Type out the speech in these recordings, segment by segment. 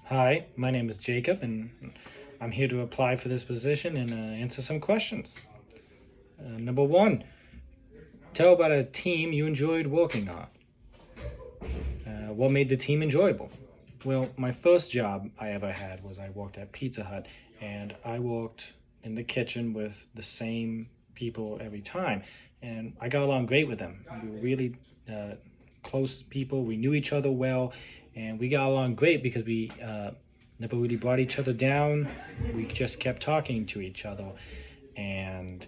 Hi, my name is Jacob, and I'm here to apply for this position and answer some questions. Number one, tell about a team you enjoyed working on. What made the team enjoyable? Well, my first job I ever had was I worked at Pizza Hut, and I worked in the kitchen with the same people every time, and I got along great with them. We were really uh, close people. We knew each other well, and we got along great because we never really brought each other down. We just kept talking to each other, and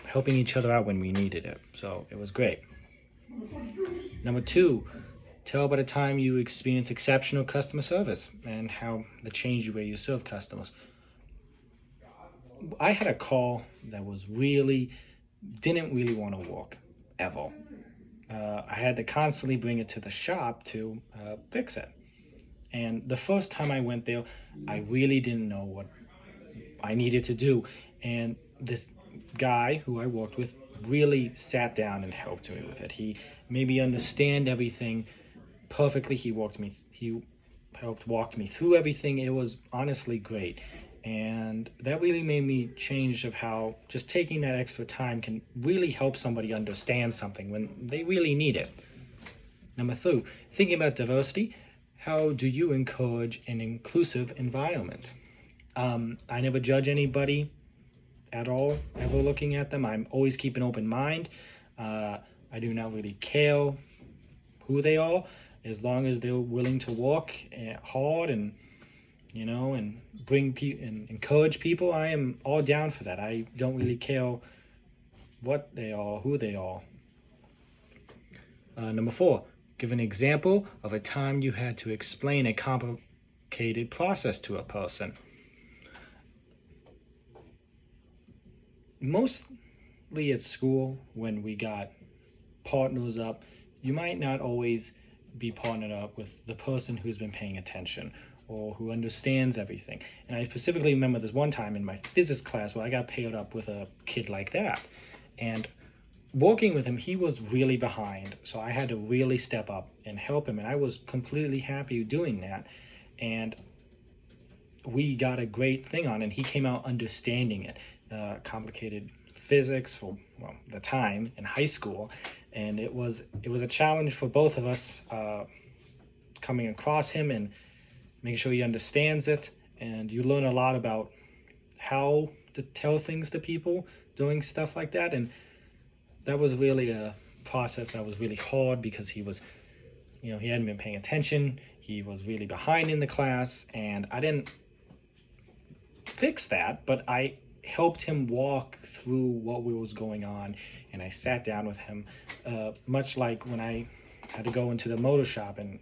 helping each other out when we needed it. So it was great. Number two, tell about a time you experienced exceptional customer service and how that changed the way you serve customers. I had a call that was really didn't really want to work ever. I had to constantly bring it to the shop to fix it. And the first time I went there, I really didn't know what I needed to do. And this guy who I worked with really sat down and helped me with it. He made me understand everything perfectly. He helped walk me through everything. It was honestly great. And that really made me change of how just taking that extra time can really help somebody understand something when they really need it. Number two, thinking about diversity, how do you encourage an inclusive environment? I never judge anybody at all, ever looking at them. I'm always keep an open mind. I do not really care who they are, as long as they're willing to work hard and and and encourage people. I am all down for that. I don't really care what they are, who they are. Number four, give an example of a time you had to explain a complicated process to a person. Mostly at school, when we got partners up, you might not always be partnered up with the person who's been paying attention or who understands everything. And I specifically remember this one time in my physics class where I got paired up with a kid like that. And working with him, he was really behind. So I had to really step up and help him. And I was completely happy doing that. And we got a great thing on, and he came out understanding it. Complicated physics for the time in high school, and it was a challenge for both of us, coming across him and making sure he understands it. And you learn a lot about how to tell things to people doing stuff like that. And that was really a process that was really hard because he hadn't been paying attention. He was really behind in the class, and I didn't fix that, but I helped him walk through what was going on, and I sat down with him, much like when I had to go into the motor shop and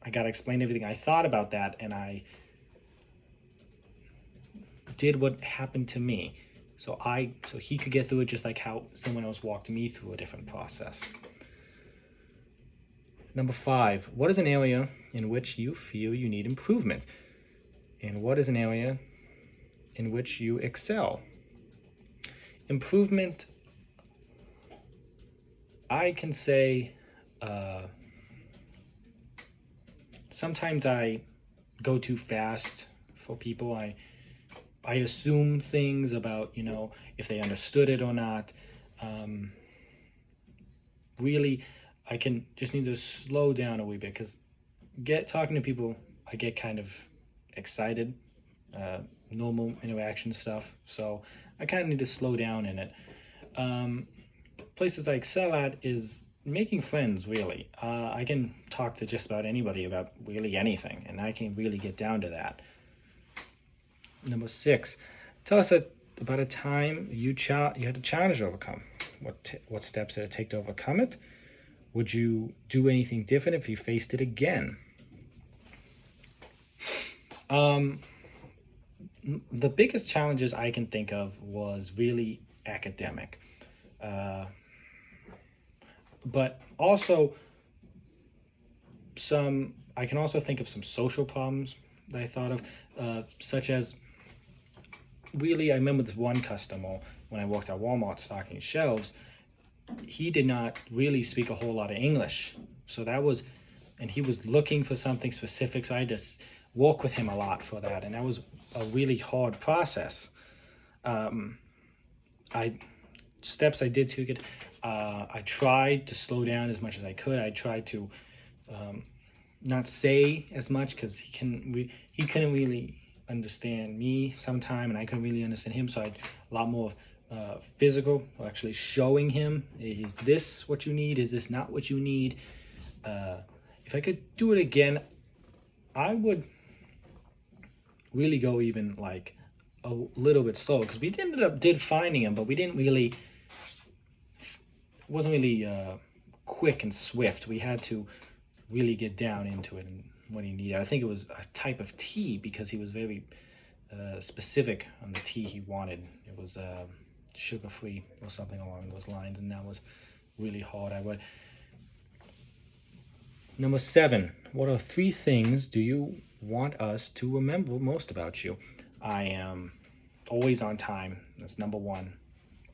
I got to explain everything I thought about that, and I did what happened to me, so he could get through it just like how someone else walked me through a different process. Number five, what is an area in which you feel you need improvement, and what is an area in which you excel? Improvement, I can say, sometimes I go too fast for people. I assume things about if they understood it or not. Really, I can just need to slow down a wee bit because talking to people, I get kind of excited, normal interaction stuff. So I kind of need to slow down in it. Places I excel at is making friends, really. I can talk to just about anybody about really anything, and I can really get down to that. Number six, tell us about a time you had a challenge to overcome. What steps did it take to overcome it? Would you do anything different if you faced it again? The biggest challenges I can think of was really academic. But also I can also think of some social problems that I thought of, such as, really, I remember this one customer when I worked at Walmart stocking shelves. He did not really speak a whole lot of English. And he was looking for something specific. So I just work with him a lot for that, and that was a really hard process. I steps I did to get. I tried to slow down as much as I could. I tried to not say as much because he couldn't really understand me sometime, and I couldn't really understand him. So I a lot more physical, or actually showing him, is this what you need? Is this not what you need? If I could do it again, I would really go even like a little bit slow, because we ended up did finding him, but we didn't really. It wasn't really quick and swift. We had to really get down into it and what he needed. I think it was a type of tea, because he was very specific on the tea he wanted. It was sugar free or something along those lines, and that was really hard. I would. Number 7. What are 3 things do you want us to remember most about you? I am always on time. That's number 1.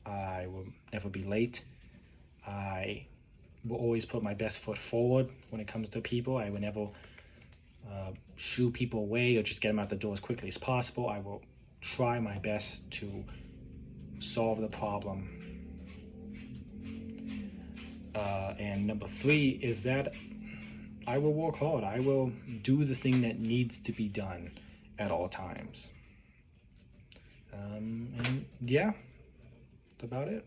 I will never be late. I will always put my best foot forward when it comes to people. I will never shoo people away or just get them out the door as quickly as possible. I will try my best to solve the problem. And number 3 is that I will work hard. I will do the thing that needs to be done at all times. And yeah, that's about it.